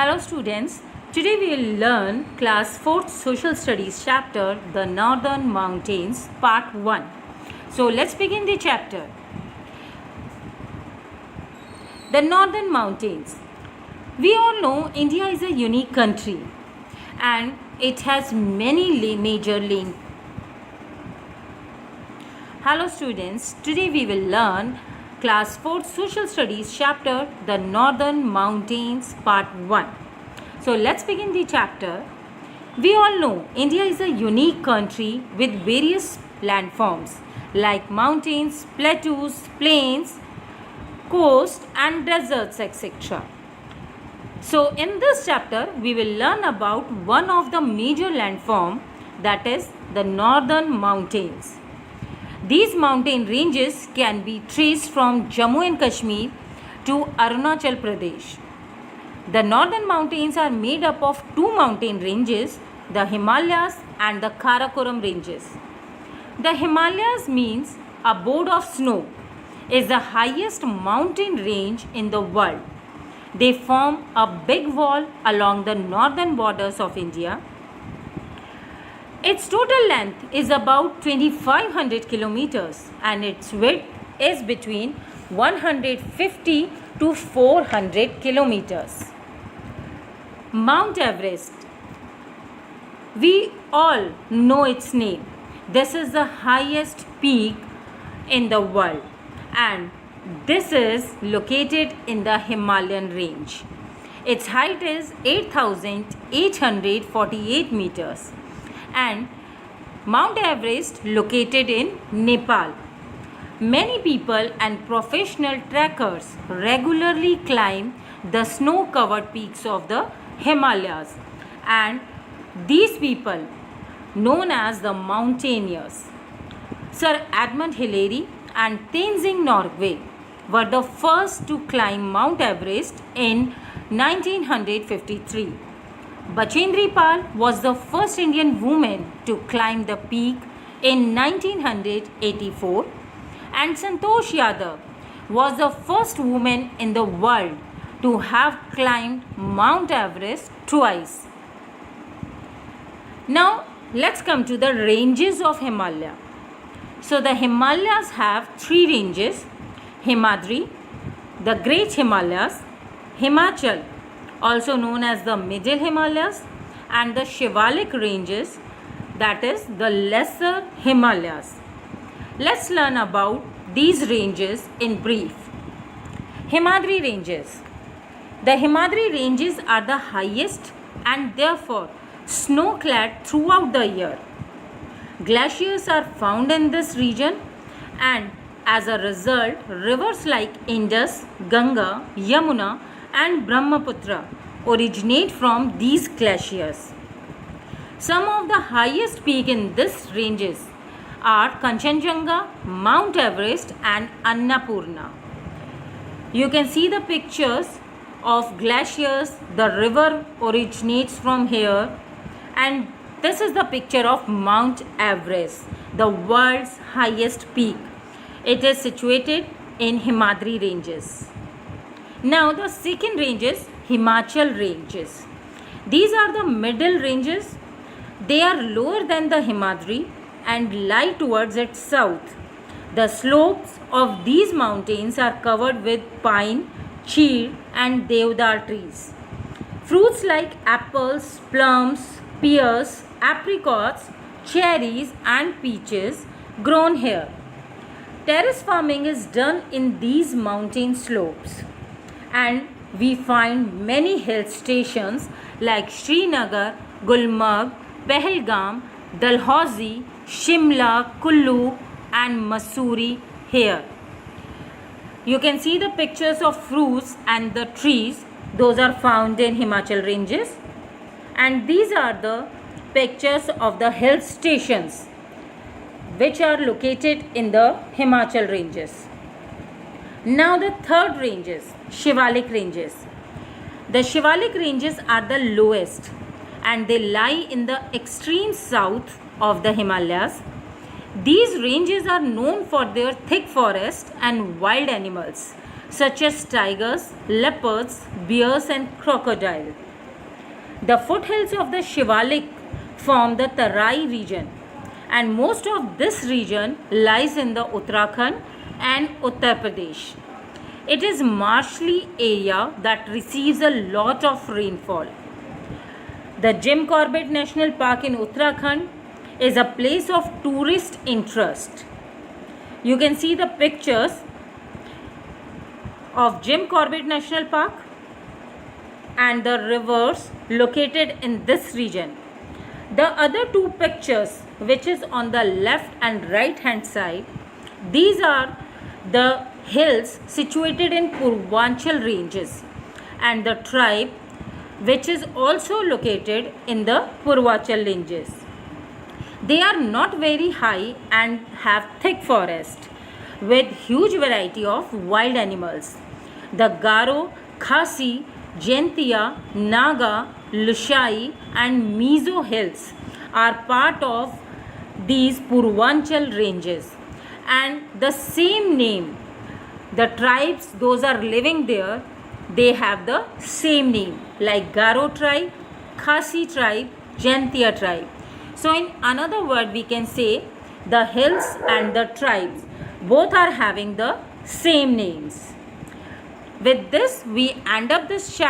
Hello students, today we will learn class 4th social studies chapter The Northern Mountains part 1. So let's begin the chapter. The Northern Mountains. We all know India is a unique country and it has many major links. Hello students, today we will learn Class 4 Social Studies chapter The Northern Mountains Part 1. So let's begin the chapter. We all know India is a unique country with various landforms like mountains, plateaus, plains, coast and deserts etc. So in this chapter we will learn about one of the major landform, that is the Northern Mountains. These mountain ranges can be traced from Jammu and Kashmir to Arunachal Pradesh. The Northern Mountains are made up of two mountain ranges, the Himalayas and the Karakoram ranges. The Himalayas means abode of snow, is the highest mountain range in the world. They form a big wall along the northern borders of India. Its total length is about 2500 kilometers and its width is between 150 to 400 kilometers. Mount Everest. We all know its name. This is the highest peak in the world and this is located in the Himalayan range. Its height is 8,848 meters. And Mount Everest located in Nepal. Many people and professional trekkers regularly climb the snow-covered peaks of the Himalayas, and these people known as the mountaineers. Sir Edmund Hillary and Tenzing Norgay were the first to climb Mount Everest in 1953. Bachendri Pal was the first Indian woman to climb the peak in 1984 and Santosh Yadav was the first woman in the world to have climbed Mount Everest twice. Now let's come to the ranges of Himalaya. So the Himalayas have three ranges: Himadri, the Great Himalayas, Himachal, also known as the Middle Himalayas, and the Shivalik ranges, that is the Lesser Himalayas. Let's learn about these ranges in brief. Himadri ranges. The Himadri ranges are the highest and therefore snow-clad throughout the year. Glaciers are found in this region and as a result, rivers like Indus, Ganga, Yamuna and Brahmaputra originate from these glaciers. Some of the highest peaks in these ranges are Kanchenjunga, Mount Everest and Annapurna. You can see the pictures of glaciers. The river originates from here and this is the picture of Mount Everest, the world's highest peak. It is situated in Himadri ranges. Now the second range is Himachal ranges. These are the middle ranges. They are lower than the Himadri and lie towards its south. The slopes of these mountains are covered with pine, cheer and deodar trees. Fruits like apples, plums, pears, apricots, cherries and peaches grown here. Terrace farming is done in these mountain slopes. And we find many hill stations like Srinagar, Gulmarg, Pahalgam, Dalhousie, Shimla, Kullu and Mussoorie here. You can see the pictures of fruits and the trees. Those are found in Himachal ranges. And these are the pictures of the hill stations which are located in the Himachal ranges. Now the third ranges, Shivalik ranges. The Shivalik ranges are the lowest and they lie in the extreme south of the Himalayas. These ranges are known for their thick forest and wild animals such as tigers, leopards, bears and crocodiles. The foothills of the Shivalik form the Tarai region, and most of this region lies in the Uttarakhand and Uttar Pradesh. It is marshy area that receives a lot of rainfall. The Jim Corbett National Park in Uttarakhand is a place of tourist interest. You can see the pictures of Jim Corbett National Park and the rivers located in this region. The other two pictures, which is on the left and right hand side, these are the hills situated in Purvanchal ranges and the tribe which is also located in the Purvanchal ranges. They are not very high and have thick forest with huge variety of wild animals. The Garo, Khasi, Jaintia, Naga, Lushai and Mizo hills are part of these Purvanchal ranges, and the same name, the tribes those are living there, they have the same name like Garo tribe, Khasi tribe, Jaintia tribe. So in another word we can say the hills and the tribes both are having the same names. With this we end up this chapter.